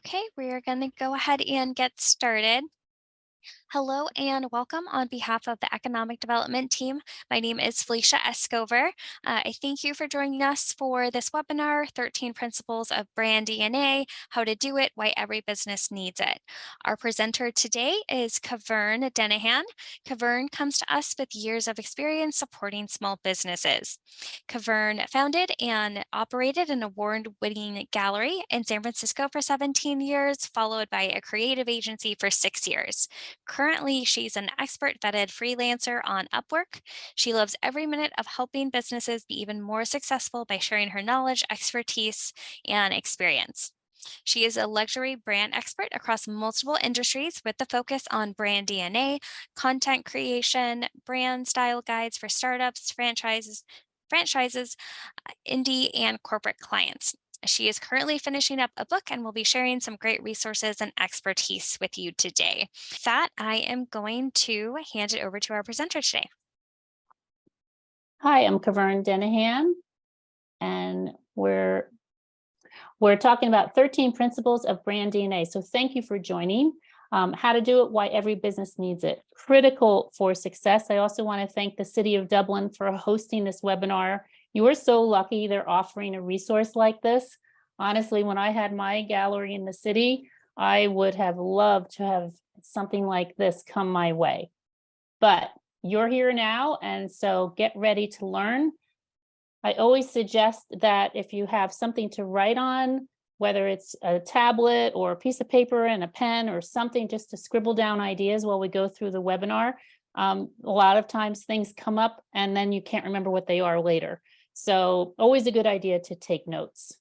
Okay, we are going to go ahead and get started. Hello and welcome on behalf of the Economic Development Team. My name is Felicia Escover. I thank you for joining us for this webinar, 13 Principles of Brand DNA, How to Do It, Why Every Business Needs It. Our presenter today is Keverne Denahan. Keverne comes to us with years of experience supporting small businesses. Keverne founded and operated an award-winning gallery in San Francisco for 17 years, followed by a creative agency for 6 years. Currently, she's an expert vetted freelancer on Upwork. She loves every minute of helping businesses be even more successful by sharing her knowledge, expertise, and experience. She is a luxury brand expert across multiple industries with the focus on brand DNA, content creation, brand style guides for startups, franchises, indie, and corporate clients. She is currently finishing up a book and will be sharing some great resources and expertise with you today. With that, I am going to hand it over to our presenter today. Hi, I'm Keverne Denahan, and we're talking about 13 principles of brand DNA. So thank you for joining. How to do it, why every business needs it. Critical for success. I also want to thank the City of Dublin for hosting this webinar. You are so lucky they're offering a resource like this. Honestly, when I had my gallery in the city, I would have loved to have something like this come my way. But you're here now, and so get ready to learn. I always suggest that if you have something to write on, whether it's a tablet or a piece of paper and a pen or something, just to scribble down ideas while we go through the webinar. A lot of times things come up and then you can't remember what they are later. So always a good idea to take notes.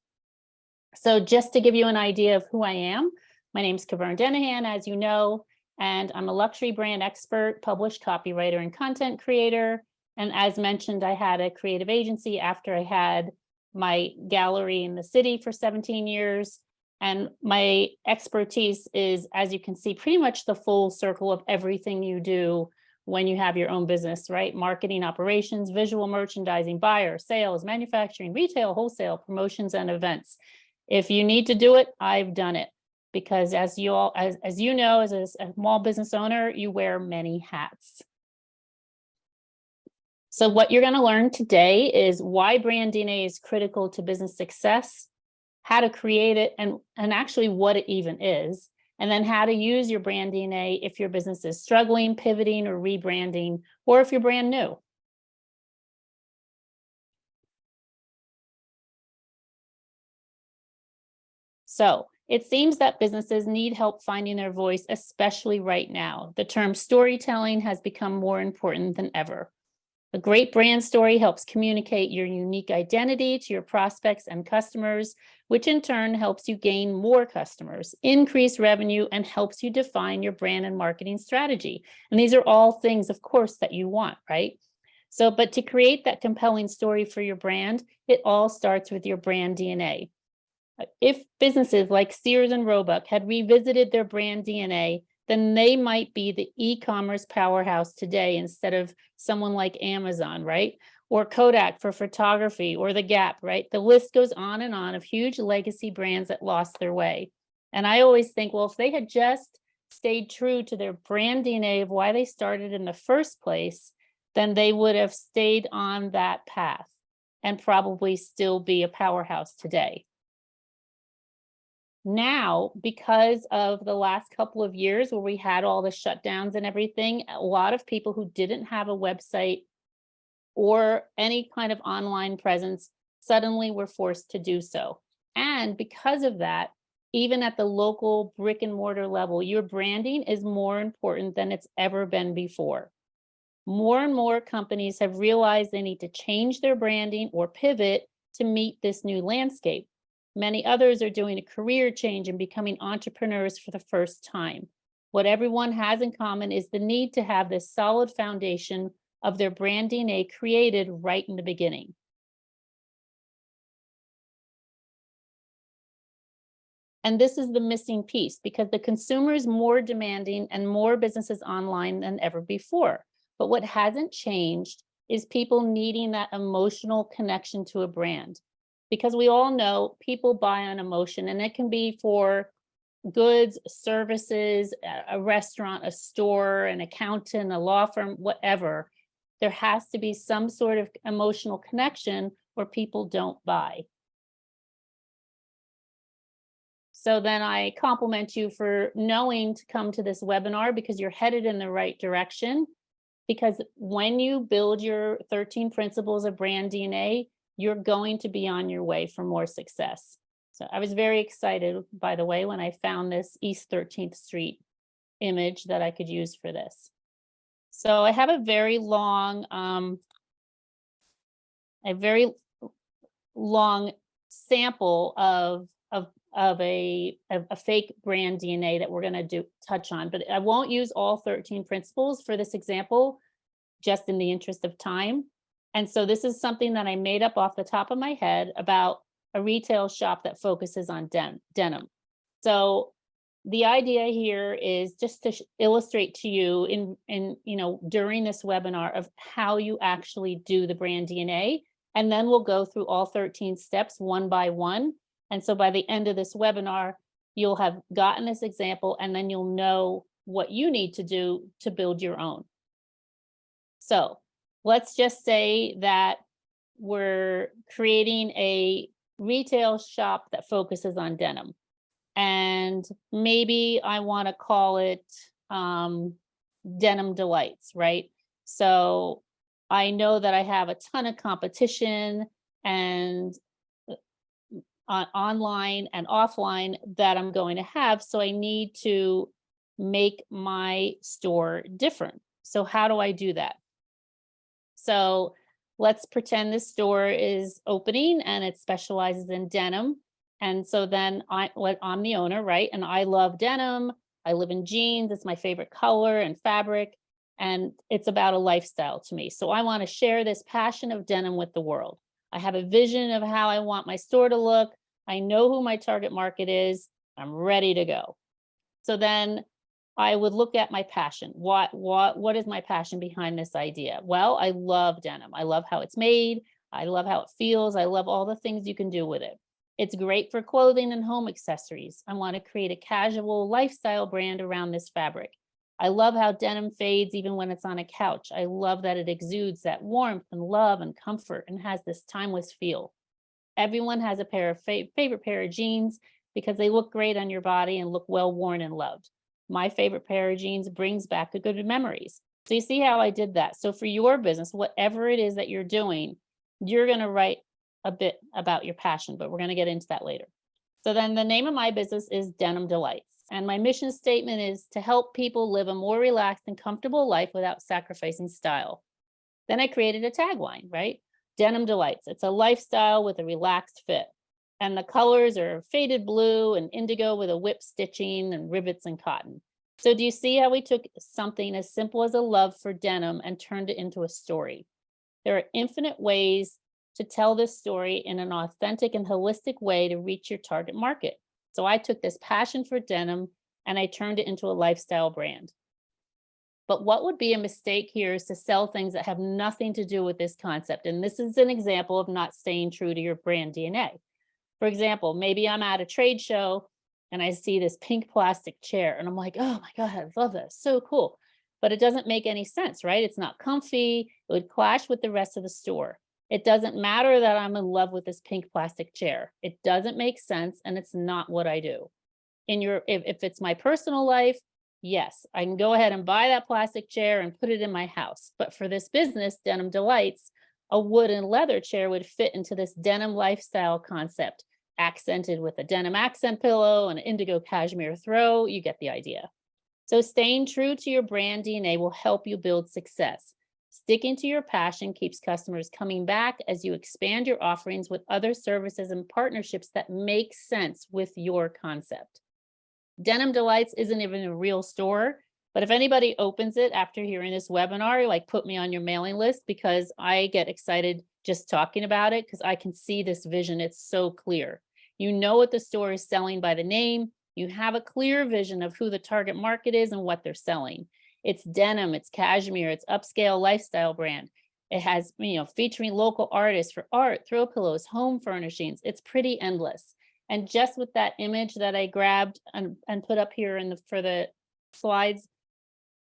So just to give you an idea of who I am, my name is Keverne Denahan, as you know, and I'm a luxury brand expert, published copywriter, and content creator. And as mentioned, I had a creative agency after I had my gallery in the city for 17 years. And my expertise is, as you can see, pretty much the full circle of everything you do when you have your own business, right? Marketing, operations, visual merchandising, buyer, sales, manufacturing, retail, wholesale, promotions, and events. If you need to do it, I've done it. Because as you know, as a small business owner, you wear many hats. So what you're going to learn today is why brand DNA is critical to business success, how to create it, and actually what it even is, and then how to use your brand DNA if your business is struggling, pivoting, or rebranding, or if you're brand new. So it seems that businesses need help finding their voice, especially right now. The term storytelling has become more important than ever. A great brand story helps communicate your unique identity to your prospects and customers, which in turn helps you gain more customers, increase revenue, and helps you define your brand and marketing strategy. And these are all things, of course, that you want, right? So, but to create that compelling story for your brand, it all starts with your brand DNA. If businesses like Sears and Roebuck had revisited their brand DNA, then they might be the e-commerce powerhouse today instead of someone like Amazon, right? Or Kodak for photography, or The Gap, right? The list goes on of huge legacy brands that lost their way. And I always think, well, if they had just stayed true to their brand DNA of why they started in the first place, then they would have stayed on that path and probably still be a powerhouse today. Now, because of the last couple of years where we had all the shutdowns and everything, a lot of people who didn't have a website or any kind of online presence suddenly were forced to do so. And because of that, even at the local brick and mortar level, your branding is more important than it's ever been before. More and more companies have realized they need to change their branding or pivot to meet this new landscape. Many others are doing a career change and becoming entrepreneurs for the first time. What everyone has in common is the need to have this solid foundation of their brand DNA created right in the beginning. And this is the missing piece because the consumer is more demanding and more businesses online than ever before. But what hasn't changed is people needing that emotional connection to a brand. Because we all know people buy on emotion, and it can be for goods, services, a restaurant, a store, an accountant, a law firm, whatever, there has to be some sort of emotional connection or people don't buy. So then I compliment you for knowing to come to this webinar because you're headed in the right direction. Because when you build your 13 principles of brand DNA, you're going to be on your way for more success. So I was very excited, by the way, when I found this East 13th Street image that I could use for this. So I have a very long sample of a fake brand DNA that we're going to touch on, but I won't use all 13 principles for this example, just in the interest of time. And so this is something that I made up off the top of my head about a retail shop that focuses on denim. So the idea here is just to illustrate to you in during this webinar of how you actually do the brand DNA. And then we'll go through all 13 steps one by one. And so by the end of this webinar, you'll have gotten this example and then you'll know what you need to do to build your own. So let's just say that we're creating a retail shop that focuses on denim. And maybe I want to call it Denim Delights, right? So I know that I have a ton of competition and online and offline that I'm going to have. So I need to make my store different. So how do I do that? So let's pretend this store is opening and it specializes in denim. And so then I'm the owner, right? And I love denim. I live in jeans. It's my favorite color and fabric. And it's about a lifestyle to me. So I want to share this passion of denim with the world. I have a vision of how I want my store to look. I know who my target market is. I'm ready to go. So then I would look at my passion. What is my passion behind this idea? Well, I love denim. I love how it's made. I love how it feels. I love all the things you can do with it. It's great for clothing and home accessories. I want to create a casual lifestyle brand around this fabric. I love how denim fades even when it's on a couch. I love that it exudes that warmth and love and comfort and has this timeless feel. Everyone has a favorite pair of jeans because they look great on your body and look well worn and loved. My favorite pair of jeans brings back the good memories. So you see how I did that. So for your business, whatever it is that you're doing, you're going to write a bit about your passion, but we're going to get into that later. So then the name of my business is Denim Delights. And my mission statement is to help people live a more relaxed and comfortable life without sacrificing style. Then I created a tagline, right? Denim Delights. It's a lifestyle with a relaxed fit. And the colors are faded blue and indigo with a whip stitching and rivets and cotton. So do you see how we took something as simple as a love for denim and turned it into a story? There are infinite ways to tell this story in an authentic and holistic way to reach your target market. So I took this passion for denim and I turned it into a lifestyle brand. But what would be a mistake here is to sell things that have nothing to do with this concept. And this is an example of not staying true to your brand DNA. For example, maybe I'm at a trade show and I see this pink plastic chair and I'm like, oh my God, I love that. It's so cool. But it doesn't make any sense, right? It's not comfy. It would clash with the rest of the store. It doesn't matter that I'm in love with this pink plastic chair. It doesn't make sense and it's not what I do. If it's my personal life, yes, I can go ahead and buy that plastic chair and put it in my house. But for this business, Denim Delights, a wood and leather chair would fit into this denim lifestyle concept, accented with a denim accent pillow and an indigo cashmere throw. You get the idea. So staying true to your brand DNA will help you build success. Sticking to your passion keeps customers coming back as you expand your offerings with other services and partnerships that make sense with your concept. Denim Delights isn't even a real store, but if anybody opens it after hearing this webinar, like put me on your mailing list because I get excited just talking about it because I can see this vision. It's so clear. You know what the store is selling by the name. You have a clear vision of who the target market is and what they're selling. It's denim, it's cashmere, it's upscale lifestyle brand. It has, featuring local artists for art, throw pillows, home furnishings. It's pretty endless. And just with that image that I grabbed and put up here for the slides,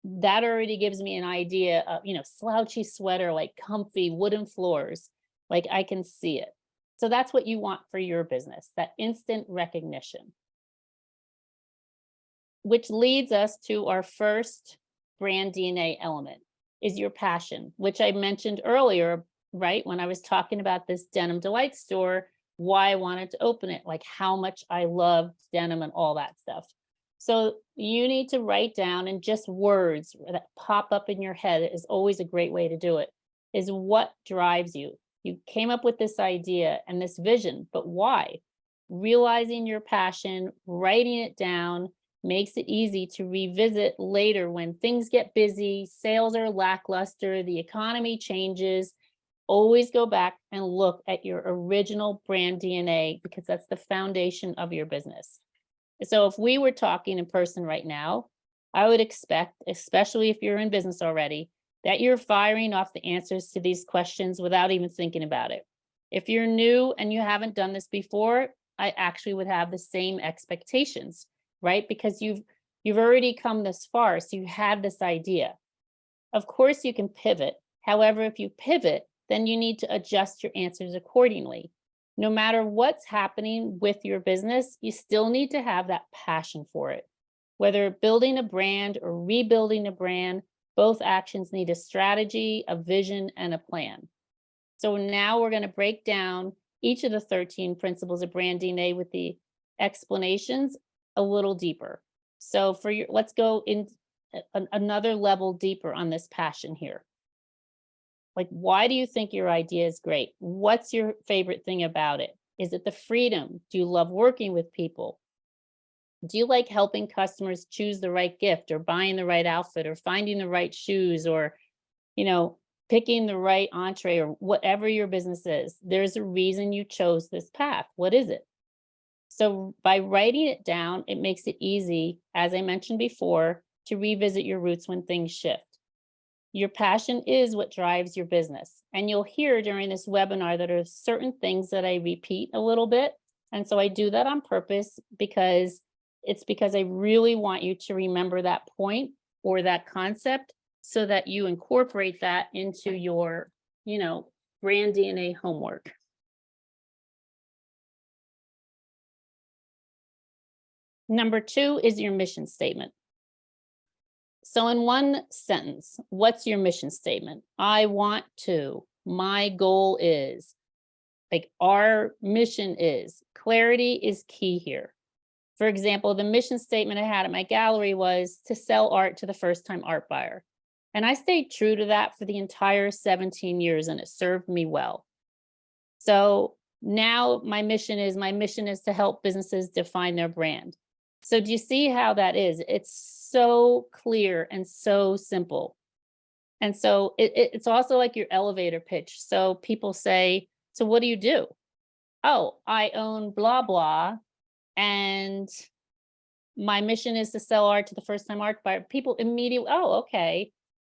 that already gives me an idea of, slouchy sweater, like comfy wooden floors, like I can see it. So that's what you want for your business, that instant recognition. Which leads us to our first brand DNA element is your passion, which I mentioned earlier, right? When I was talking about this Denim Delight store, why I wanted to open it, like how much I loved denim and all that stuff. So you need to write down, and just words that pop up in your head is always a great way to do it, is what drives you. You came up with this idea and this vision, but why? Realizing your passion, writing it down, makes it easy to revisit later when things get busy, sales are lackluster, the economy changes. Always go back and look at your original brand DNA because that's the foundation of your business. So if we were talking in person right now, I would expect, especially if you're in business already, that you're firing off the answers to these questions without even thinking about it. If you're new and you haven't done this before, I actually would have the same expectations, right? Because you've already come this far, so you had this idea. Of course, you can pivot. However, if you pivot, then you need to adjust your answers accordingly. No matter what's happening with your business, you still need to have that passion for it. Whether building a brand or rebuilding a brand, both actions need a strategy, a vision, and a plan. So now we're going to break down each of the 13 principles of brand DNA with the explanations a little deeper. So let's go in another level deeper on this passion here. Like, why do you think your idea is great? What's your favorite thing about it? Is it the freedom? Do you love working with people? Do you like helping customers choose the right gift or buying the right outfit or finding the right shoes or, picking the right entree or whatever your business is? There's a reason you chose this path. What is it? So by writing it down, it makes it easy, as I mentioned before, to revisit your roots when things shift. Your passion is what drives your business. And you'll hear during this webinar that there are certain things that I repeat a little bit. And so I do that on purpose because I really want you to remember that point or that concept so that you incorporate that into your, brand DNA homework. Number 2 is your mission statement. So in one sentence, what's your mission statement? I want to, my goal is, like our mission is. Clarity is key here. For example, the mission statement I had at my gallery was to sell art to the first-time art buyer. And I stayed true to that for the entire 17 years, and it served me well. So now my mission is to help businesses define their brand. So do you see how that is? It's so clear and so simple. And so it's also like your elevator pitch. So people say, so what do you do? Oh, I own blah, blah. And my mission is to sell art to the first time art buyer. People immediately, oh, okay.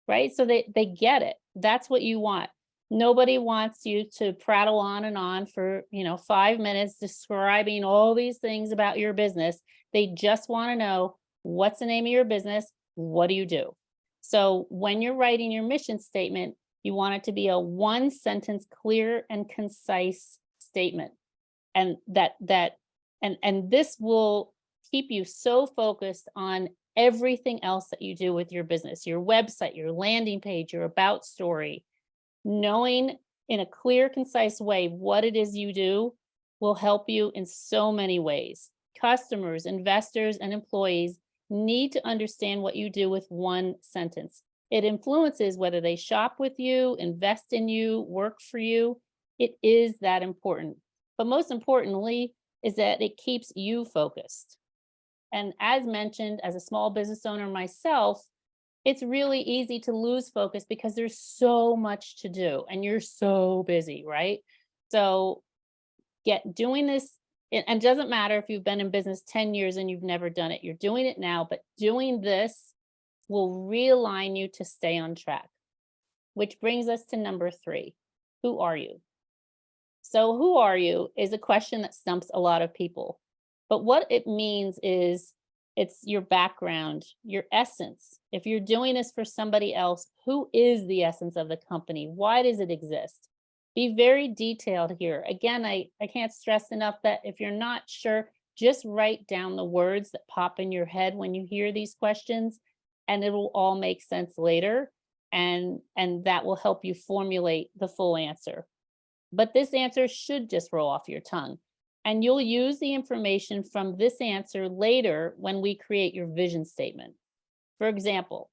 Right. So they get it. That's what you want. Nobody wants you to prattle on and on for, 5 minutes describing all these things about your business. They just want to know, what's the name of your business? What do you do? So when you're writing your mission statement, you want it to be a one sentence, clear and concise statement. And and this will keep you so focused on everything else that you do with your business, your website, your landing page, your about story. Knowing in a clear, concise way what it is you do will help you in so many ways. Customers, investors, and employees need to understand what you do with one sentence. It influences whether they shop with you, invest in you, work for you. It is that important. But most importantly, is that it keeps you focused. And as mentioned, as a small business owner myself, it's really easy to lose focus because there's so much to do and you're so busy, right? So doing this, and it doesn't matter if you've been in business 10 years and you've never done it, you're doing it now, but doing this will realign you to stay on track. Which brings us to number 3. Who are you? So, who are you is a question that stumps a lot of people. But what it means is it's your background, your essence. If you're doing this for somebody else, who is the essence of the company? Why does it exist? Be very detailed here. Again, I can't stress enough that if you're not sure, just write down the words that pop in your head when you hear these questions, and it will all make sense later. And that will help you formulate the full answer. But this answer should just roll off your tongue. And you'll use the information from this answer later when we create your vision statement. For example,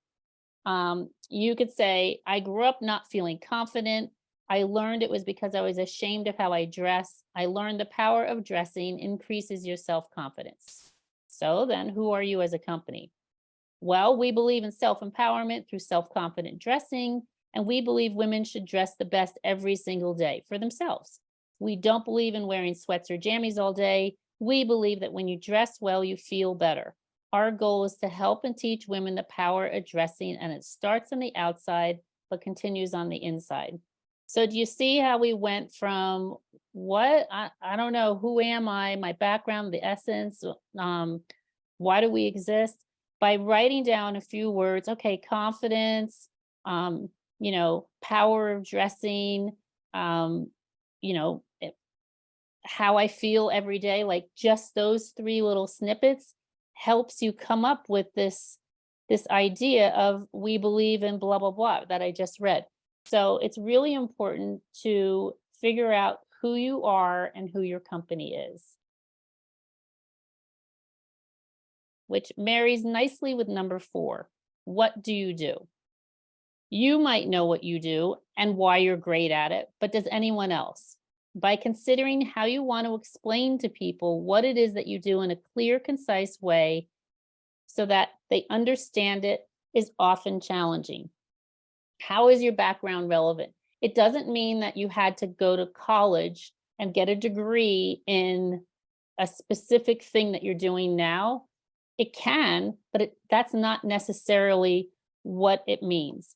you could say, I grew up not feeling confident. I learned it was because I was ashamed of how I dress. I learned the power of dressing increases your self confidence. So then, who are you as a company? Well, we believe in self empowerment through self confident dressing, and we believe women should dress the best every single day for themselves. We don't believe in wearing sweats or jammies all day. We believe that when you dress well, you feel better. Our goal is to help and teach women the power of dressing, and it starts on the outside but continues on the inside. So, do you see how we went from what I don't know, who am I, my background, the essence, why do we exist? By writing down a few words, okay, confidence, power of dressing, um, you know, eh, how I feel every day, like just those three little snippets helps you come up with this idea of we believe in blah blah blah that I just read. So it's really important to figure out who you are and who your company is, which marries nicely with number 4. What do you do? You might know what you do and why you're great at it, but does anyone else? By considering how you want to explain to people what it is that you do in a clear, concise way so that they understand it is often challenging. How is your background relevant? It doesn't mean that you had to go to college and get a degree in a specific thing that you're doing now. It can, but that's not necessarily what it means.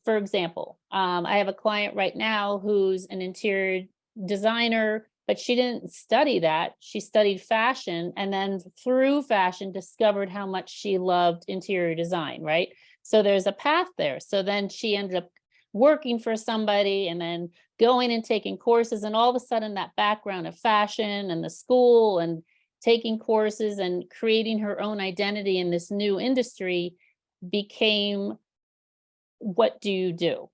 For example, I have a client right now who's an interior designer, but she didn't study that. She studied fashion and then through fashion discovered how much she loved interior design, right? So there's a path there. So then she ended up working for somebody and then going and taking courses. And all of a sudden, that background of fashion and the school and taking courses and creating her own identity in this new industry became what do you do?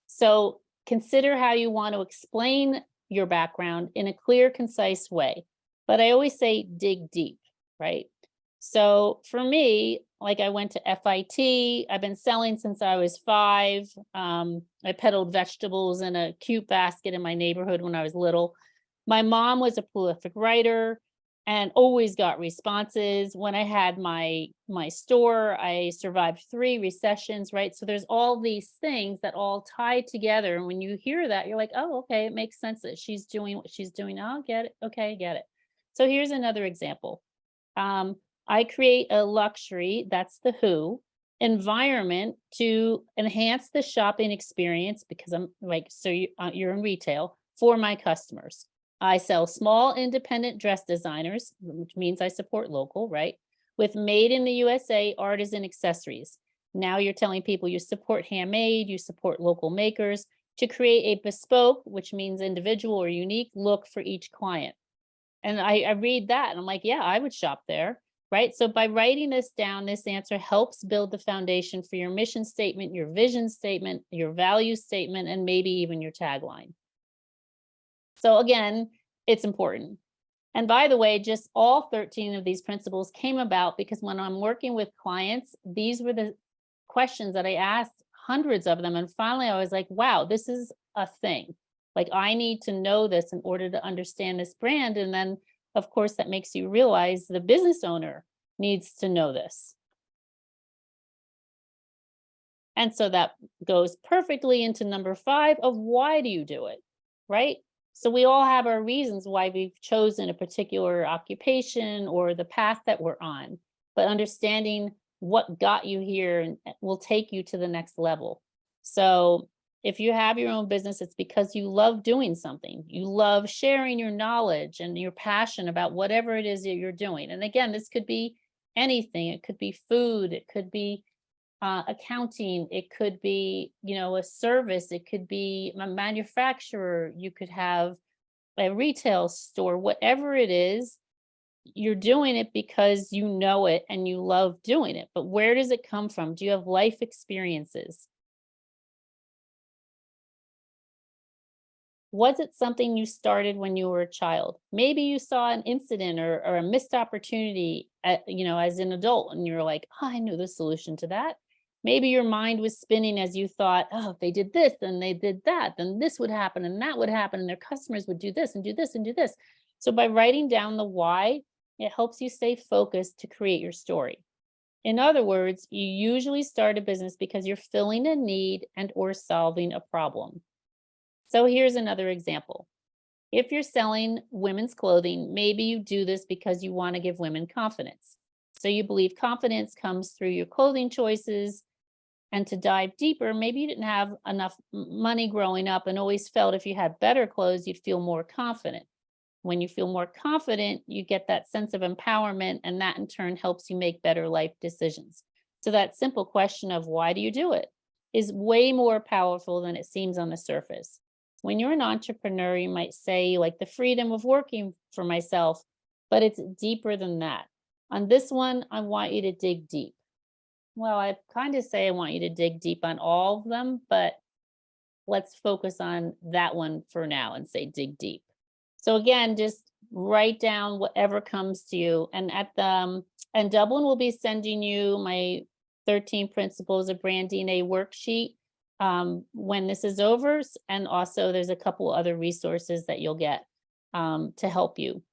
So consider how you want to explain your background in a clear, concise way. But I always say dig deep, right? So for me, like I went to FIT, I've been selling since I was 5. I peddled vegetables in a cute basket in my neighborhood when I was little. My mom was a prolific writer and always got responses. When I had my store, I survived 3 recessions, right? So there's all these things that all tie together. And when you hear that, you're like, oh, okay, it makes sense that she's doing what she's doing. I'll get it. Okay, get it. So here's another example. Um, I create a luxury, that's the who, environment to enhance the shopping experience because I'm like, so you're in retail for my customers. I sell small independent dress designers, which means I support local, right? With made in the USA artisan accessories. Now you're telling people you support handmade, you support local makers to create a bespoke, which means individual or unique look for each client. And I read that and I'm like, yeah, I would shop there. Right. So by writing this down, this answer helps build the foundation for your mission statement, your vision statement, your value statement, and maybe even your tagline. So again, it's important. And by the way, just all 13 of these principles came about because when I'm working with clients, these were the questions that I asked, hundreds of them. And finally, I was like, wow, this is a thing. Like, I need to know this in order to understand this brand. And then, of course, that makes you realize the business owner needs to know this. And so that goes perfectly into number 5 of why do you do it, right? So we all have our reasons why we've chosen a particular occupation or the path that we're on, but understanding what got you here and will take you to the next level. So If you have your own business, it's because you love doing something. You love sharing your knowledge and your passion about whatever it is that you're doing. And again, this could be anything. It could be food. It could be accounting. It could be, a service. It could be a manufacturer. You could have a retail store. Whatever it is, you're doing it because you know it and you love doing it. But where does it come from? Do you have life experiences? Was it something you started when you were a child? Maybe you saw an incident or a missed opportunity, as an adult, and you're like, oh, I knew the solution to that. Maybe your mind was spinning as you thought, oh, if they did this, then they did that, then this would happen and that would happen, and their customers would do this and do this and do this. So by writing down the why, it helps you stay focused to create your story. In other words, you usually start a business because you're filling a need and or solving a problem. So here's another example. If you're selling women's clothing, maybe you do this because you want to give women confidence. So you believe confidence comes through your clothing choices. And to dive deeper, maybe you didn't have enough money growing up and always felt if you had better clothes, you'd feel more confident. When you feel more confident, you get that sense of empowerment, and that in turn helps you make better life decisions. So that simple question of why do you do it is way more powerful than it seems on the surface. When you're an entrepreneur, you might say, like, the freedom of working for myself, but it's deeper than that. On this one, I want you to dig deep. Well, I kind of say I want you to dig deep on all of them, but let's focus on that one for now and say dig deep. So again, just write down whatever comes to you. And and Dublin will be sending you my 13 Principles of Brand DNA worksheet when this is over. And also there's a couple other resources that you'll get to help you.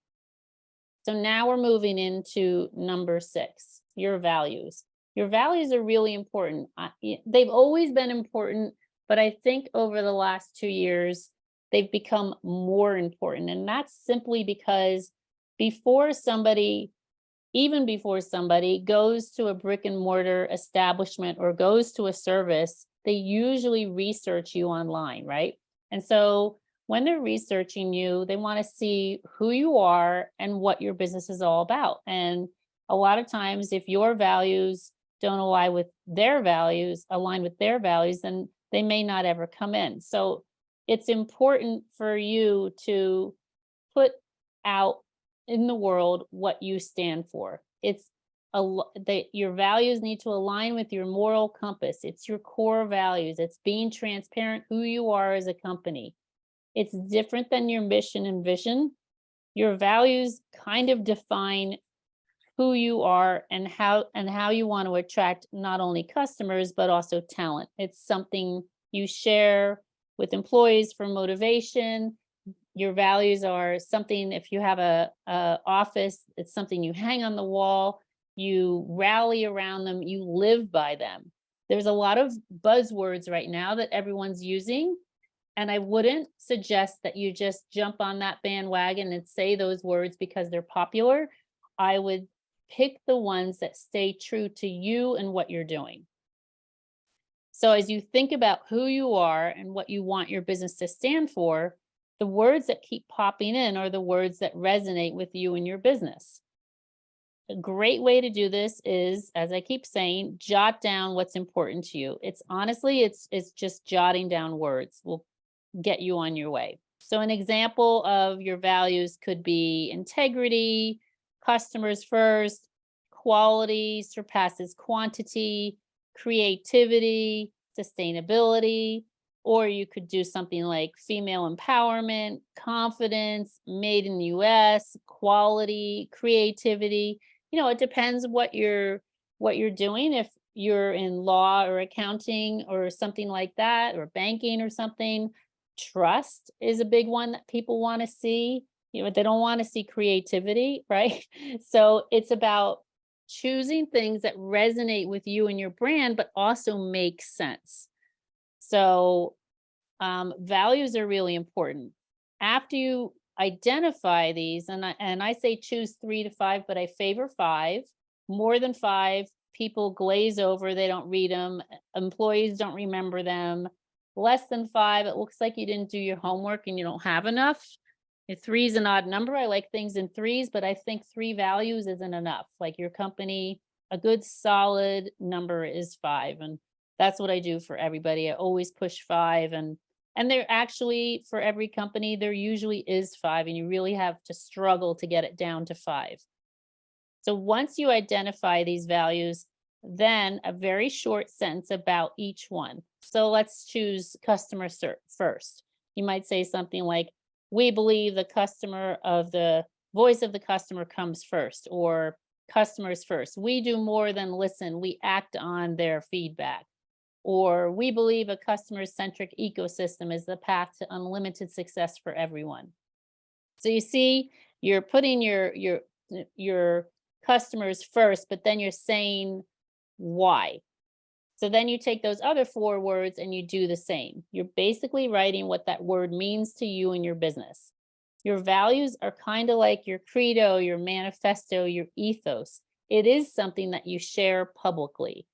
So now we're moving into number 6, your values. Your values are really important. They've always been important, but I think over the last 2 years, they've become more important. And that's simply because before somebody, even before somebody goes to a brick and mortar establishment or goes to a service, they usually research you online, right? And so when they're researching you, they want to see who you are and what your business is all about. And a lot of times, if your values don't align with their values, then they may not ever come in. So it's important for you to put out in the world what you stand for. Your values need to align with your moral compass. It's your core values. It's being transparent who you are as a company. It's different than your mission and vision. Your values kind of define who you are and how you want to attract not only customers but also talent. It's something you share with employees for motivation. Your values are something, if you have a office, it's something you hang on the wall, you rally around them, you live by them. There's a lot of buzzwords right now that everyone's using, and I wouldn't suggest that you just jump on that bandwagon and say those words because they're popular. I would pick the ones that stay true to you and what you're doing. So as you think about who you are and what you want your business to stand for, the words that keep popping in are the words that resonate with you and your business. A great way to do this is, as I keep saying, jot down what's important to you. It's just jotting down words will get you on your way. So an example of your values could be integrity, customers first, quality surpasses quantity, creativity, sustainability, or you could do something like female empowerment, confidence, made in the US, quality, creativity. It depends what you're doing. If you're in law or accounting or something like that, or banking or something, trust is a big one that people want to see. They don't want to see creativity, right? So it's about choosing things that resonate with you and your brand, but also make sense. So values are really important. After you identify these, and I say choose 3 to 5, but I favor 5. More than 5, people glaze over, they don't read them, employees don't remember them. less than 5, it looks like you didn't do your homework and you don't have enough. A 3 is an odd number. I like things in threes, but I think 3 values isn't enough. Like your company, a good solid number is 5. And that's what I do for everybody. I always push 5. And there actually, for every company, there usually is 5, and you really have to struggle to get it down to 5. So once you identify these values, then a very short sentence about each one. So let's choose customer first. You might say something like, we believe the voice of the customer comes first, or customers first. We do more than listen, we act on their feedback. Or we believe a customer-centric ecosystem is the path to unlimited success for everyone. So you see, you're putting your customers first, but then you're saying why. So then you take those other 4 words and you do the same. You're basically writing what that word means to you and your business. Your values are kind of like your credo, your manifesto, your ethos. It is something that you share publicly.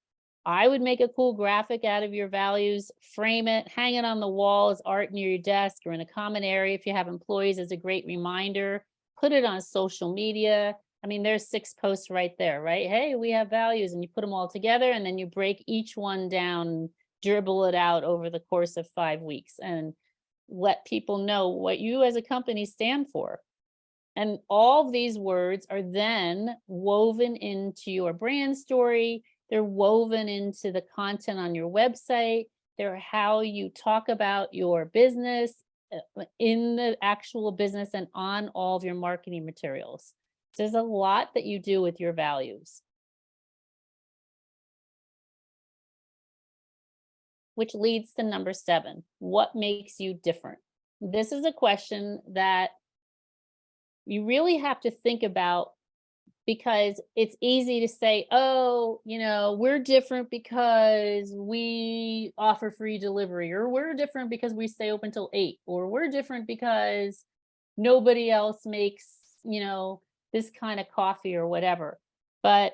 I would make a cool graphic out of your values, frame it, hang it on the wall as art near your desk or in a common area if you have employees as a great reminder. Put it on social media. I mean, there's 6 posts right there, right? Hey, we have values, and you put them all together, and then you break each one down, dribble it out over the course of 5 weeks, and let people know what you as a company stand for. And all of these words are then woven into your brand story. They're woven into the content on your website. They're how you talk about your business in the actual business and on all of your marketing materials. There's a lot that you do with your values, which leads to number 7. What makes you different? This is a question that you really have to think about, because it's easy to say, oh, we're different because we offer free delivery, or we're different because we stay open till 8, or we're different because nobody else makes, this kind of coffee or whatever. But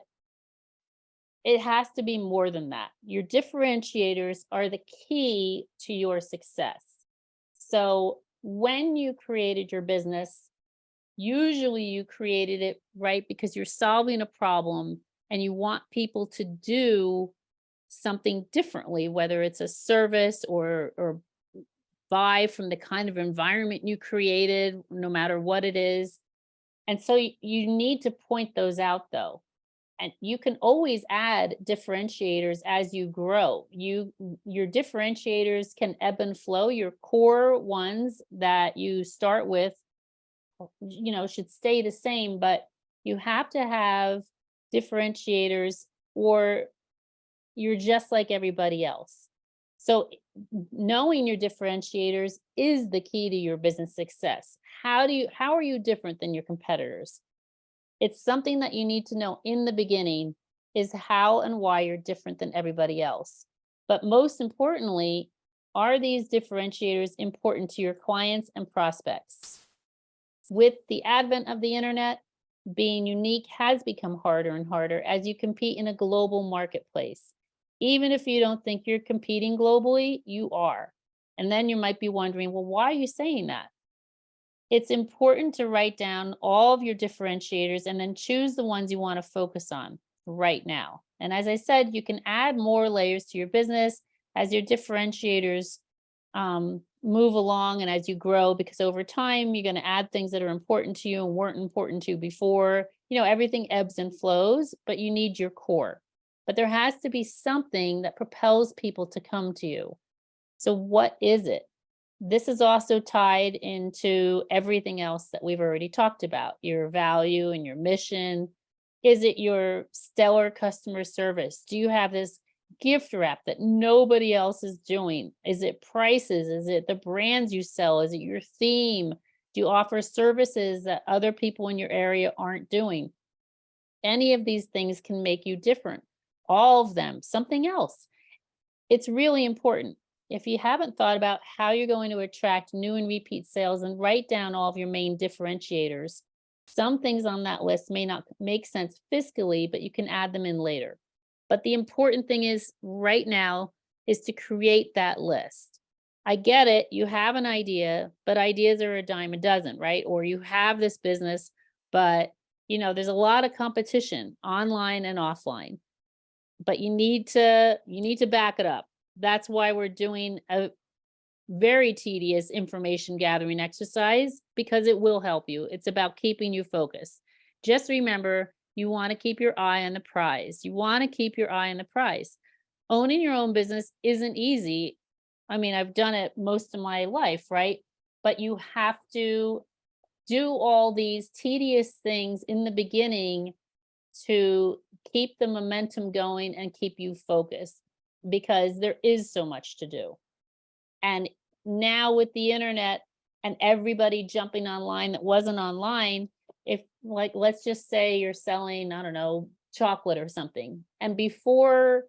it has to be more than that. Your differentiators are the key to your success. So when you created your business, usually you created it right because you're solving a problem and you want people to do something differently, whether it's a service or buy from the kind of environment you created, no matter what it is. And so you need to point those out, though. And you can always add differentiators as you grow. Your differentiators can ebb and flow. Your core ones that you start with, should stay the same, but you have to have differentiators or you're just like everybody else. So knowing your differentiators is the key to your business success. How are you different than your competitors? It's something that you need to know in the beginning, is how and why you're different than everybody else. But most importantly, are these differentiators important to your clients and prospects? With the advent of the internet, being unique has become harder and harder as you compete in a global marketplace. Even if you don't think you're competing globally, you are. And then you might be wondering, well, why are you saying that? It's important to write down all of your differentiators and then choose the ones you want to focus on right now. And as I said, you can add more layers to your business as your differentiators move along and as you grow, because over time, you're going to add things that are important to you and weren't important to you before. Everything ebbs and flows, but you need your core. But there has to be something that propels people to come to you. So what is it? This is also tied into everything else that we've already talked about, your value and your mission. Is it your stellar customer service? Do you have this gift wrap that nobody else is doing? Is it prices? Is it the brands you sell? Is it your theme? Do you offer services that other people in your area aren't doing? Any of these things can make you different. All of them, something else. It's really important. If you haven't thought about how you're going to attract new and repeat sales, and write down all of your main differentiators. Some things on that list may not make sense fiscally, but you can add them in later. But the important thing is right now is to create that list. I get it. You have an idea, but ideas are a dime a dozen, right? Or you have this business, but there's a lot of competition online and offline. But you need to back it up. That's why we're doing a very tedious information gathering exercise because it will help you. It's about keeping you focused. Just remember, you want to keep your eye on the prize. You want to keep your eye on the prize. Owning your own business isn't easy. I mean, I've done it most of my life, right? But you have to do all these tedious things in the beginning to keep the momentum going and keep you focused because there is so much to do. And now with the internet and everybody jumping online that wasn't online, if like let's just say you're selling, I don't know, chocolate or something. And before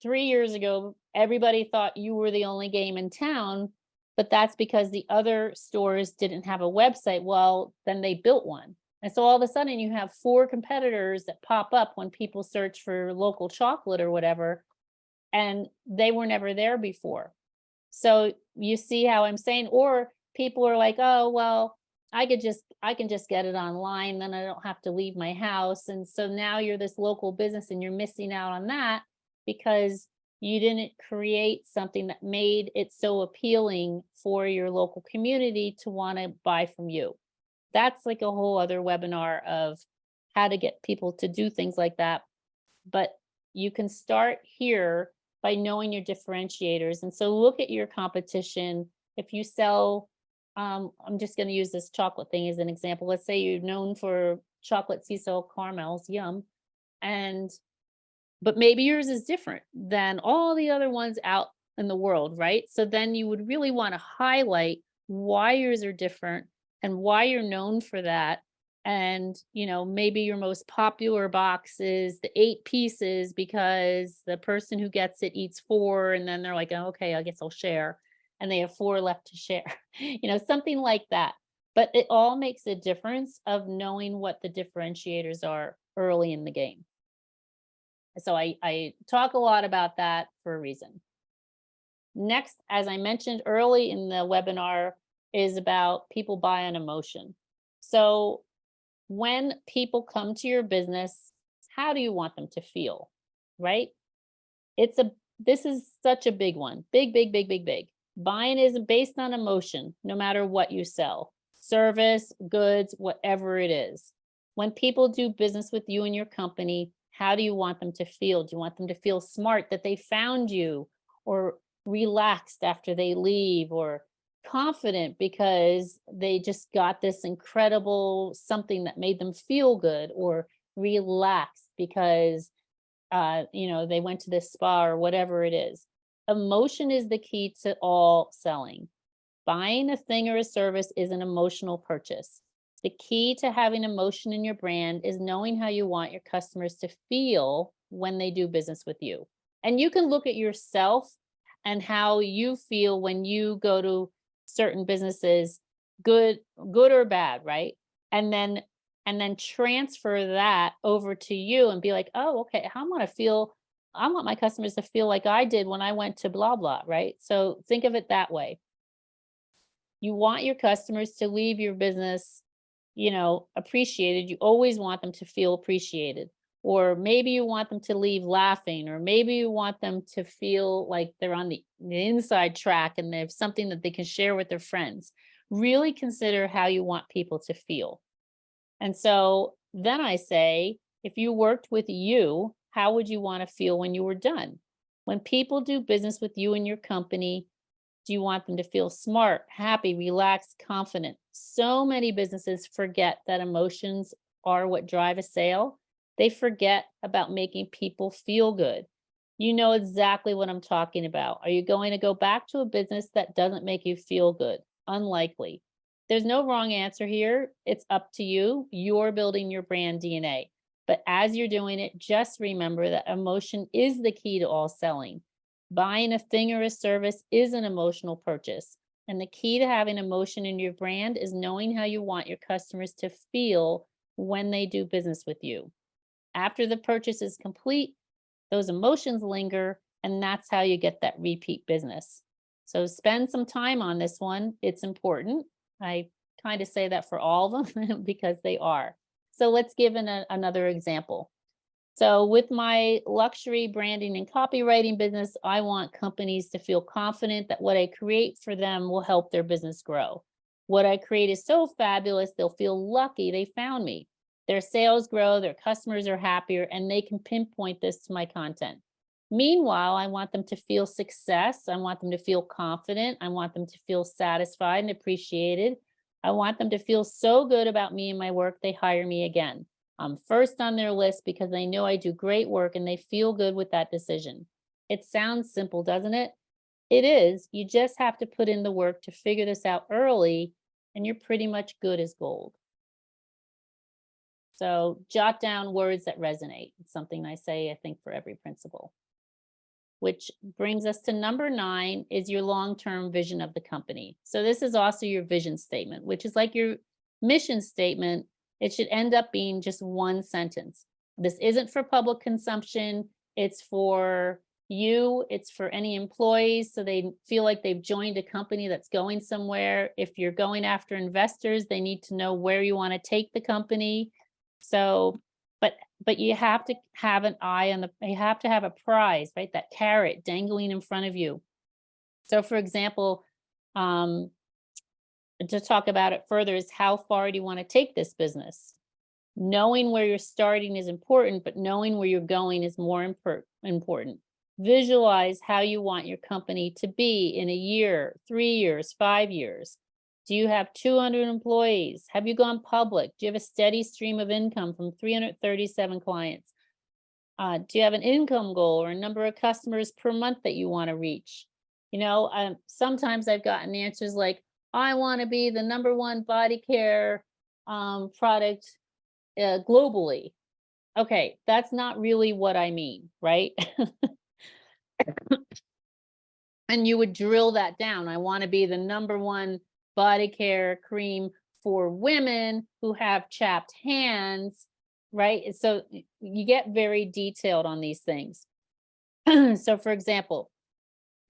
3 years ago, everybody thought you were the only game in town, but that's because the other stores didn't have a website. Well, then they built one. And so all of a sudden you have four competitors that pop up when people search for local chocolate or whatever, and they were never there before. So you see how I'm saying, or people are like, oh, well, I can just get it online, then I don't have to leave my house. And so now you're this local business and you're missing out on that because you didn't create something that made it so appealing for your local community to want to buy from you. That's like a whole other webinar of how to get people to do things like that. But you can start here by knowing your differentiators. And so look at your competition. If you sell, I'm just going to use this chocolate thing as an example. Let's say you're known for chocolate sea salt caramels, yum. And but maybe yours is different than all the other ones out in the world, right? So then you would really want to highlight why yours are different and why you're known for that. And, maybe your most popular box is the 8 pieces because the person who gets it eats four, and then they're like, oh, okay, I guess I'll share. And they have four left to share, something like that. But it all makes a difference of knowing what the differentiators are early in the game. So I talk a lot about that for a reason. Next, as I mentioned early in the webinar, is about people buy on emotion. So when people come to your business, how do you want them to feel? Right? It's a This is such a big one. Big, big, big, big, big. Buying is based on emotion, no matter what you sell. Service, goods, whatever it is. When people do business with you and your company, how do you want them to feel? Do you want them to feel smart that they found you, or relaxed after they leave, or confident because they just got this incredible something that made them feel good, or relaxed because they went to this spa or whatever it is. Emotion is the key to all selling. Buying a thing or a service is an emotional purchase. The key to having emotion in your brand is knowing how you want your customers to feel when they do business with you. And you can look at yourself and how you feel when you go to certain businesses, good or bad, right? And then transfer that over to you and be like, oh, okay, I want my customers to feel like I did when I went to blah blah, right? So think of it that way. You want your customers to leave your business, appreciated. You always want them to feel appreciated. Or maybe you want them to leave laughing, or maybe you want them to feel like they're on the inside track and they have something that they can share with their friends. Really consider how you want people to feel. And so then I say, if you worked with you, how would you want to feel when you were done? When people do business with you and your company, do you want them to feel smart, happy, relaxed, confident? So many businesses forget that emotions are what drive a sale. They forget about making people feel good. You know exactly what I'm talking about. Are you going to go back to a business that doesn't make you feel good? Unlikely. There's no wrong answer here. It's up to you. You're building your brand DNA. But as you're doing it, just remember that emotion is the key to all selling. Buying a thing or a service is an emotional purchase. And the key to having emotion in your brand is knowing how you want your customers to feel when they do business with you. After the purchase is complete, those emotions linger, and that's how you get that repeat business. So spend some time on this one. It's important. I kind of say that for all of them because they are. So let's give another example. So with my luxury branding and copywriting business, I want companies to feel confident that what I create for them will help their business grow. What I create is so fabulous, they'll feel lucky they found me. Their sales grow, their customers are happier, and they can pinpoint this to my content. Meanwhile, I want them to feel success. I want them to feel confident. I want them to feel satisfied and appreciated. I want them to feel so good about me and my work, they hire me again. I'm first on their list because they know I do great work and they feel good with that decision. It sounds simple, doesn't it? It is. You just have to put in the work to figure this out early, and you're pretty much good as gold. So jot down words that resonate. It's something I say, I think, for every principal. Which brings us to number 9 is your long-term vision of the company. So this is also your vision statement, which is like your mission statement. It should end up being just one sentence. This isn't for public consumption. It's for you. It's for any employees so they feel like they've joined a company that's going somewhere. If you're going after investors, they need to know where you want to take the company. So, but you have to have an eye on you have to have a prize, right? That carrot dangling in front of you. So for example, to talk about it further is how far do you want to take this business? Knowing where you're starting is important, but knowing where you're going is more important. Visualize how you want your company to be in a year, 3 years, 5 years. Do you have 200 employees? Have you gone public? Do you have a steady stream of income from 337 clients? Do you have an income goal or a number of customers per month that you want to reach? Sometimes I've gotten answers like, I want to be the #1 body care product globally. Okay, that's not really what I mean, right? And you would drill that down. I want to be the #1 body care cream for women who have chapped hands, right? So you get very detailed on these things. So for example,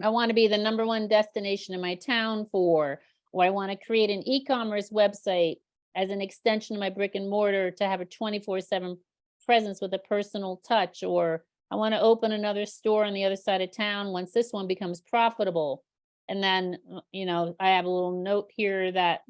I want to be the #1 destination in my town for, or I want to create an e-commerce website as an extension of my brick and mortar to have a 24/7 presence with a personal touch, or I want to open another store on the other side of town once this one becomes profitable. And then, I have a little note here that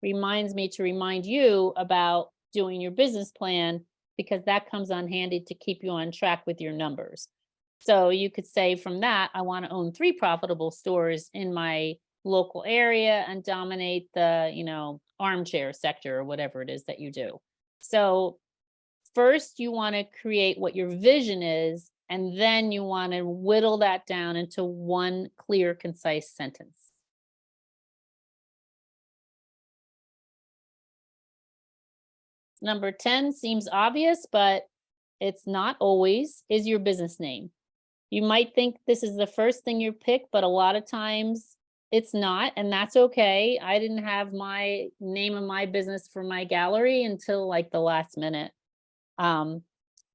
reminds me to remind you about doing your business plan because that comes on handy to keep you on track with your numbers. So you could say from that, I want to own 3 profitable stores in my local area and dominate the, armchair sector or whatever it is that you do. So first you want to create what your vision is, and then you want to whittle that down into one clear, concise sentence. Number 10 seems obvious, but it's not always, is your business name. You might think this is the first thing you pick, but a lot of times it's not, and that's okay. I didn't have my name of my business for my gallery until like the last minute.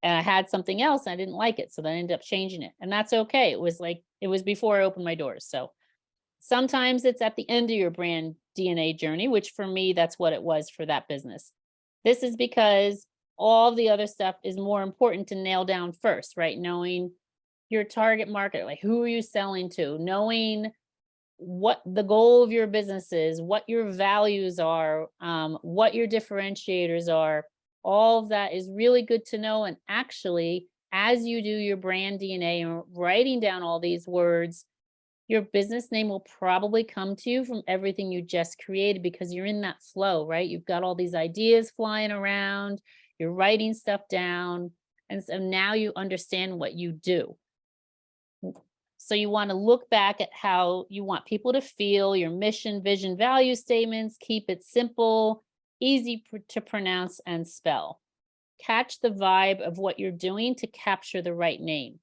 And I had something else and I didn't like it. So then I ended up changing it. And that's okay. It was before I opened my doors. So sometimes it's at the end of your brand DNA journey, which for me, that's what it was for that business. This is because all the other stuff is more important to nail down first, right? Knowing your target market, like who are you selling to, knowing what the goal of your business is, what your values are, what your differentiators are. All of that is really good to know. And actually, as you do your brand DNA and writing down all these words, your business name will probably come to you from everything you just created because you're in that flow, right? You've got all these ideas flying around, you're writing stuff down. And so now you understand what you do. So you want to look back at how you want people to feel, your mission, vision, value statements, keep it simple, easy to pronounce and spell. Catch the vibe of what you're doing to capture the right name.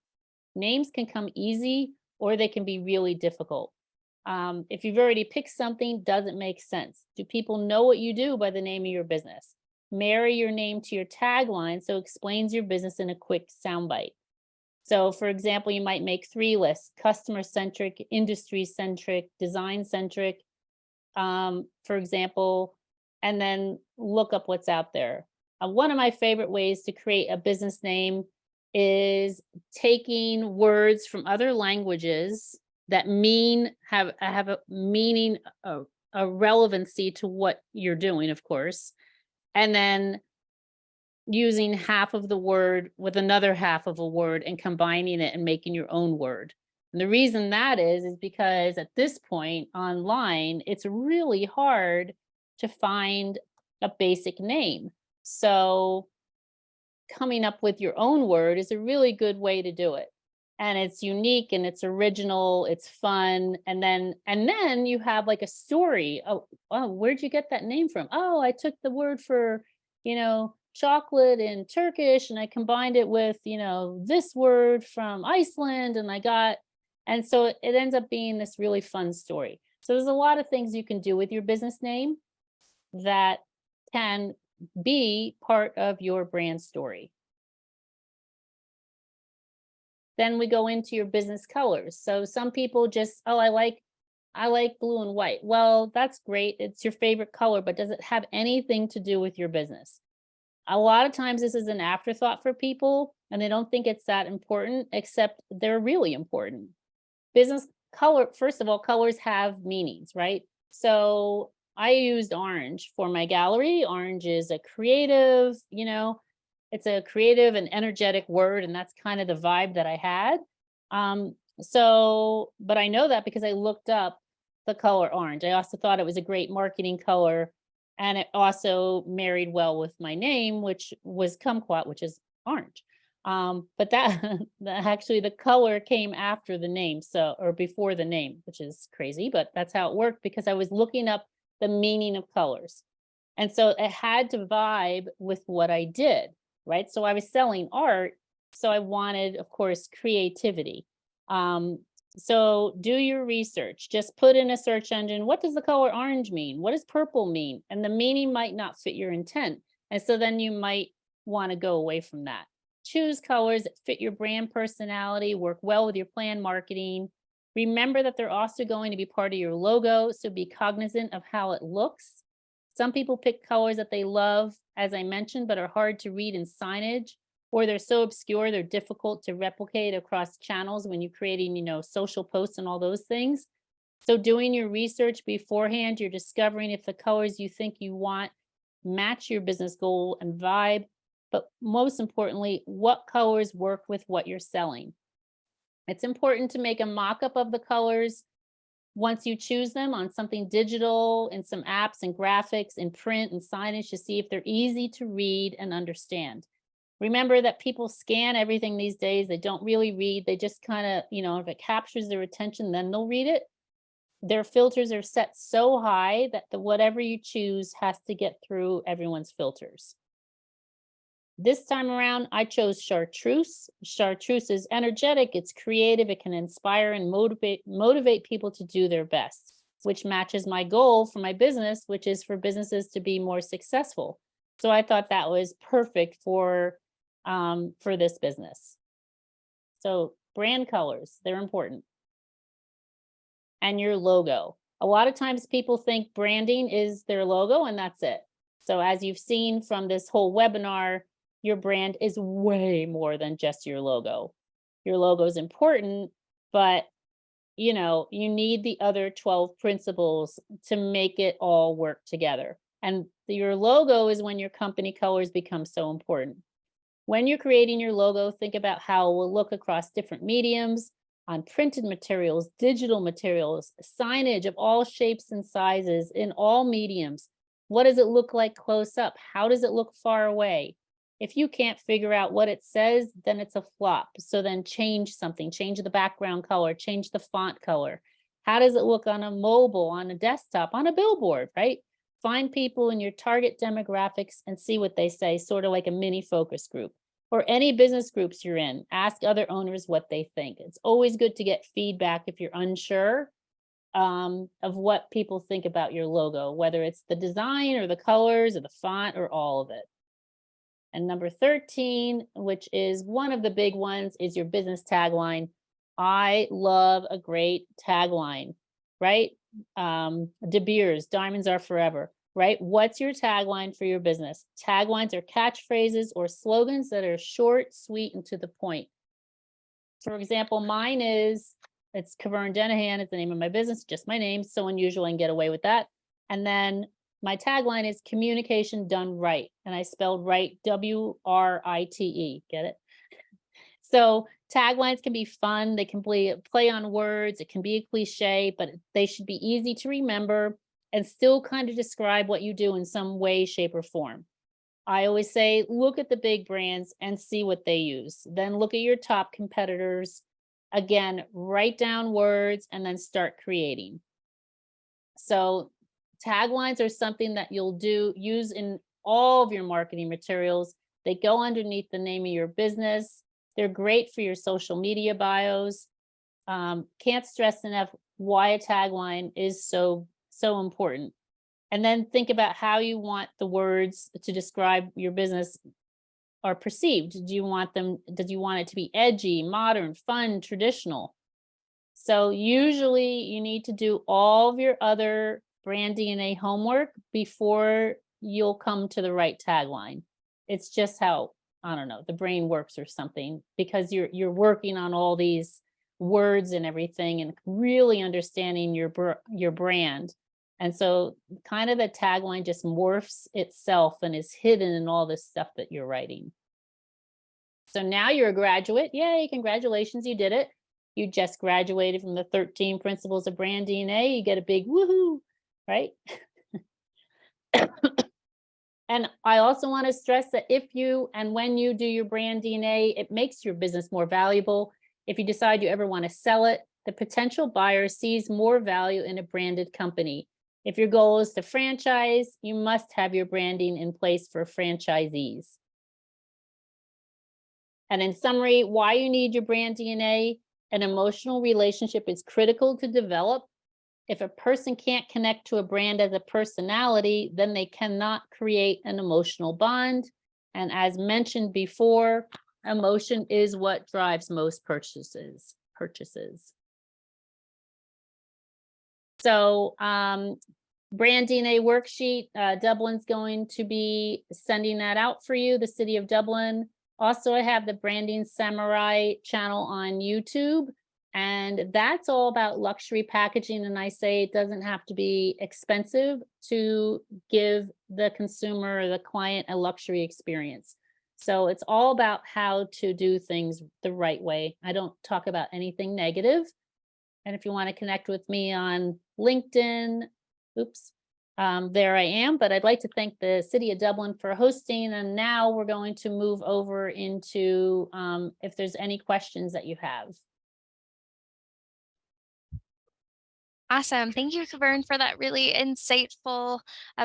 Names can come easy or they can be really difficult. If you've already picked something, doesn't make sense. Do people know what you do by the name of your business? Marry your name to your tagline so it explains your business in a quick soundbite. So for example, you might make 3 lists: customer centric, industry centric, design centric, for example, and then look up what's out there. One of my favorite ways to create a business name is taking words from other languages that have a meaning, a relevancy to what you're doing, of course, and then using half of the word with another half of a word and combining it and making your own word. And the reason that is because at this point online, it's really hard to find a basic name. So coming up with your own word is a really good way to do it. And it's unique and it's original, it's fun. And then you have like a story. Oh, where'd you get that name from? Oh, I took the word for, chocolate in Turkish and I combined it with, this word from Iceland and so it ends up being this really fun story. So there's a lot of things you can do with your business name that can be part of your brand story. Then we go into your business colors. So some people just, oh, I like blue and white. Well, that's great. It's your favorite color, but does it have anything to do with your business? A lot of times this is an afterthought for people and they don't think it's that important, except they're really important. Business color, first of all, colors have meanings, right? So I used orange for my gallery. Orange is a creative, it's a creative and energetic word, and that's kind of the vibe that I had. But I know that because I looked up the color orange. I also thought it was a great marketing color, and it also married well with my name, which was kumquat, which is orange. But that actually the color came after the name, or before the name, which is crazy, but that's how it worked because I was looking up the meaning of colors. And so it had to vibe with what I did, right? So I was selling art. So I wanted, of course, creativity. Um, so do your research. Just put in a search engine, what does the color orange mean? What does purple mean? And the meaning might not fit your intent. And so then you might want to go away from that. Choose colors that fit your brand personality, work well with your plan marketing. Remember that they're also going to be part of your logo. So be cognizant of how it looks. Some people pick colors that they love, as I mentioned, but are hard to read in signage, or they're so obscure they're difficult to replicate across channels when you're creating, social posts and all those things. So doing your research beforehand, you're discovering if the colors you think you want match your business goal and vibe, but most importantly, what colors work with what you're selling. It's important to make a mock-up of the colors once you choose them on something digital, in some apps and graphics, in print and signage to see if they're easy to read and understand. Remember that people scan everything these days. They don't really read. They just kind of, if it captures their attention, then they'll read it. Their filters are set so high that whatever you choose has to get through everyone's filters. This time around, I chose chartreuse. Chartreuse is energetic, it's creative, it can inspire and motivate people to do their best, which matches my goal for my business, which is for businesses to be more successful. So I thought that was perfect for this business. So brand colors, they're important. And your logo. A lot of times people think branding is their logo and that's it. So as you've seen from this whole webinar, your brand is way more than just your logo. Your logo is important, but you need the other 12 principles to make it all work together. And your logo is when your company colors become so important. When you're creating your logo, think about how it will look across different mediums, on printed materials, digital materials, signage of all shapes and sizes in all mediums. What does it look like close up? How does it look far away? If you can't figure out what it says, then it's a flop. So then change something, change the background color, change the font color. How does it look on a mobile, on a desktop, on a billboard, right? Find people in your target demographics and see what they say, sort of like a mini focus group. Or any business groups you're in, ask other owners what they think. It's always good to get feedback if you're unsure of what people think about your logo, whether it's the design or the colors or the font or all of it. And number 13, which is one of the big ones, is your business tagline. I love a great tagline, right? De Beers, diamonds are forever, right? What's your tagline for your business? Taglines are catchphrases or slogans that are short, sweet, and to the point. For example, mine is, it's Keverne Denahan, it's the name of my business, just my name, so unusual I can get away with that. And then my tagline is communication done right. And I spelled right, WRITE. Get it? So taglines can be fun. They can play on words. It can be a cliche, but they should be easy to remember and still kind of describe what you do in some way, shape, or form. I always say, look at the big brands and see what they use. Then look at your top competitors. Again, write down words and then start creating. So taglines are something that you'll use in all of your marketing materials. They go underneath the name of your business. They're great for your social media bios. Can't stress enough why a tagline is so important. And then think about how you want the words to describe your business are perceived. Did you want it to be edgy, modern, fun, traditional? So usually you need to do all of your other brand DNA homework before you'll come to the right tagline. It's just how, I don't know, the brain works or something, because you're working on all these words and everything and really understanding your brand. And so kind of the tagline just morphs itself and is hidden in all this stuff that you're writing. So now you're a graduate. Yay, congratulations, you did it. You just graduated from the 13 Principles of Brand DNA. You get a big woohoo, right? And I also want to stress that if you and when you do your brand DNA, it makes your business more valuable. If you decide you ever want to sell it, the potential buyer sees more value in a branded company. If your goal is to franchise, you must have your branding in place for franchisees. And in summary, why you need your brand DNA: an emotional relationship is critical to develop. If a person can't connect to a brand as a personality, then they cannot create an emotional bond. And as mentioned before, emotion is what drives most purchases. So Brand DNA Worksheet, Dublin's going to be sending that out for you, the city of Dublin. Also, I have the Branding Samurai channel on YouTube, and that's all about luxury packaging. And I say it doesn't have to be expensive to give the consumer or the client a luxury experience. So it's all about how to do things the right way. I don't talk about anything negative. And if you want to connect with me on LinkedIn, there I am. But I'd like to thank the city of Dublin for hosting. And now we're going to move over into if there's any questions that you have. Awesome. Thank you, Kavern, for that really insightful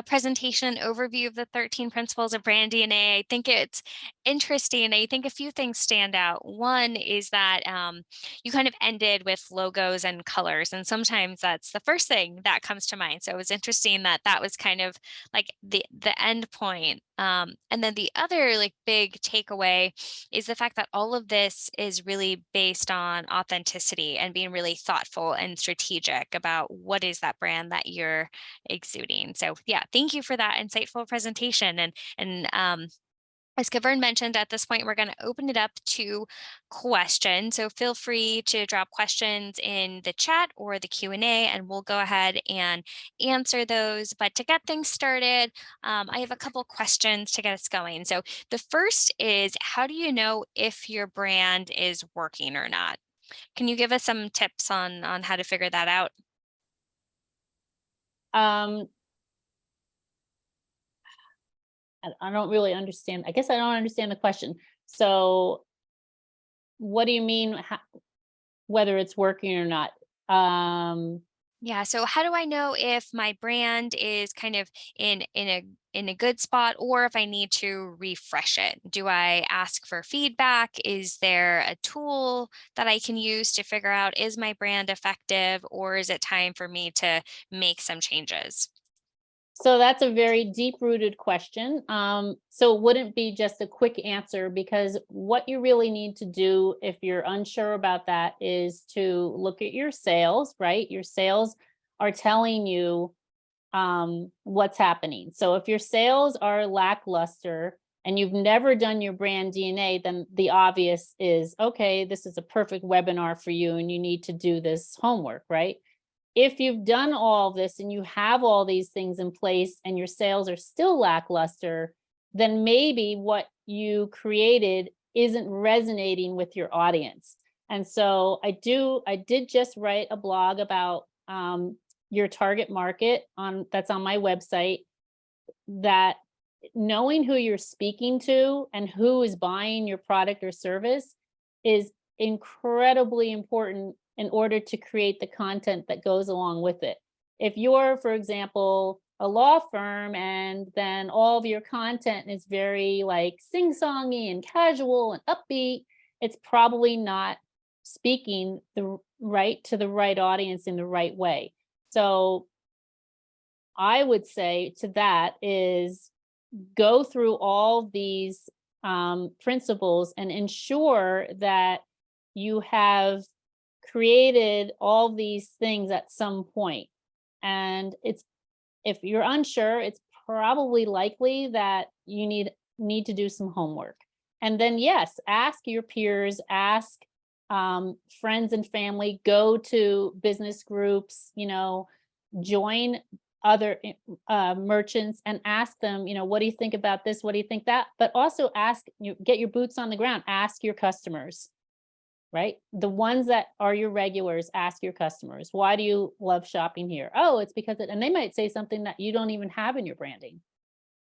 presentation overview of the 13 principles of brand DNA. I think it's interesting. I think a few things stand out. One is that you kind of ended with logos and colors, and sometimes that's the first thing that comes to mind. So it was interesting that that was kind of like the end point. And then the other like big takeaway is the fact that all of this is really based on authenticity and being really thoughtful and strategic about what is that brand that you're exuding. So yeah, thank you for that insightful presentation. And as Kavern mentioned, at this point, we're going to open it up to questions. So feel free to drop questions in the chat or the Q&A, and we'll go ahead and answer those. But to get things started, I have a couple questions to get us going. So the first is, how do you know if your brand is working or not? Can you give us some tips on how to figure that out? I don't really understand. I guess I don't understand the question. So what do you mean, whether it's working or not? Yeah, so how do I know if my brand is kind of in a good spot, or if I need to refresh it? Do I ask for feedback? Is there a tool that I can use to figure out, is my brand effective, or is it time for me to make some changes? So that's a very deep-rooted question. So it wouldn't be just a quick answer, because what you really need to do if you're unsure about that is to look at your sales, right? Your sales are telling you what's happening. So if your sales are lackluster and you've never done your brand DNA, then the obvious is, okay, this is a perfect webinar for you and you need to do this homework, right? If you've done all this and you have all these things in place and your sales are still lackluster, then maybe what you created isn't resonating with your audience. And so I did just write a blog about your target market on that's on my website, that knowing who you're speaking to and who is buying your product or service is incredibly important in order to create the content that goes along with it. If you're, for example, a law firm and then all of your content is very like sing-songy and casual and upbeat, it's probably not speaking the right to the right audience in the right way. So I would say to that is go through all these principles and ensure that you have created all these things at some point. And it's if you're unsure, it's probably likely that you need to do some homework. And then yes, ask your peers, ask friends and family, go to business groups, join other merchants and ask them, what do you think about this? What do you think that? But also get your boots on the ground, ask your customers, right? The ones that are your regulars, ask your customers, why do you love shopping here? Oh, it's because and they might say something that you don't even have in your branding.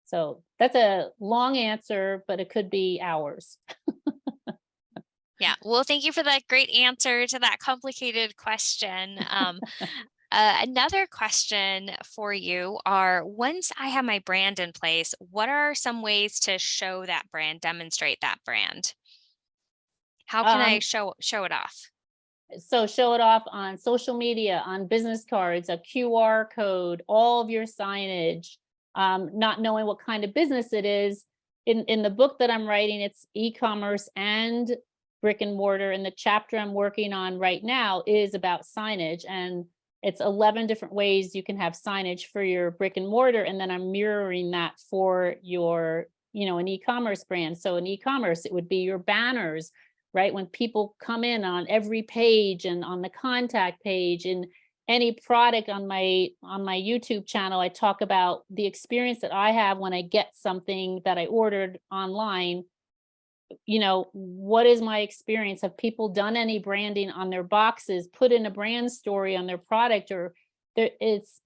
So that's a long answer, but it could be hours. Yeah. Well, thank you for that great answer to that complicated question. Another question for you are, once I have my brand in place, what are some ways to show that brand, demonstrate that brand? How can I Um, show it off? so show it off on social media, on business cards, a QR code, all of your signage, not knowing what kind of business it is. In the book that I'm writing, it's e-commerce and brick and mortar. And the chapter I'm working on right now is about signage. And it's 11 different ways you can have signage for your brick and mortar. And then I'm mirroring that for your, an e-commerce brand. So in e-commerce, it would be your banners, right? When people come in on every page and on the contact page and any product on my YouTube channel, I talk about the experience that I have when I get something that I ordered online. What is my experience? Have people done any branding on their boxes, put in a brand story on their product, or it's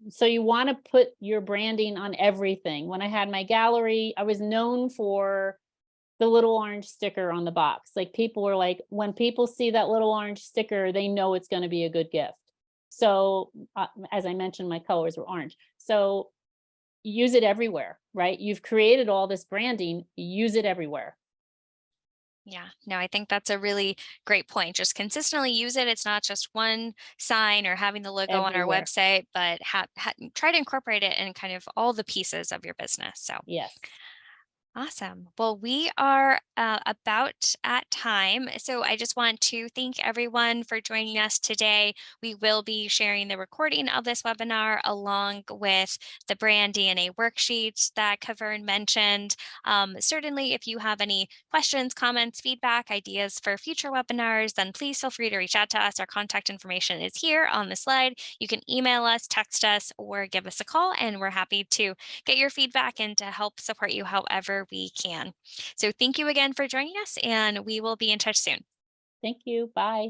so you want to put your branding on everything. When I had my gallery, I was known for the little orange sticker on the box. Like people were like, when people see that little orange sticker, they know it's going to be a good gift. So, as I mentioned, my colors were orange. So use it everywhere, right? You've created all this branding, use it everywhere. Yeah, no, I think that's a really great point. Just consistently use it. It's not just one sign or having the logo on our Everywhere. website, but try to incorporate it in kind of all the pieces of your business. So Yes. awesome. Well, we are about at time. So I just want to thank everyone for joining us today. We will be sharing the recording of this webinar along with the Brand DNA worksheet that Keverne mentioned. Certainly, if you have any questions, comments, feedback, ideas for future webinars, then please feel free to reach out to us. Our contact information is here on the slide. You can email us, text us, or give us a call, and we're happy to get your feedback and to help support you however we can. So thank you again for joining us, and we will be in touch soon. Thank you. Bye.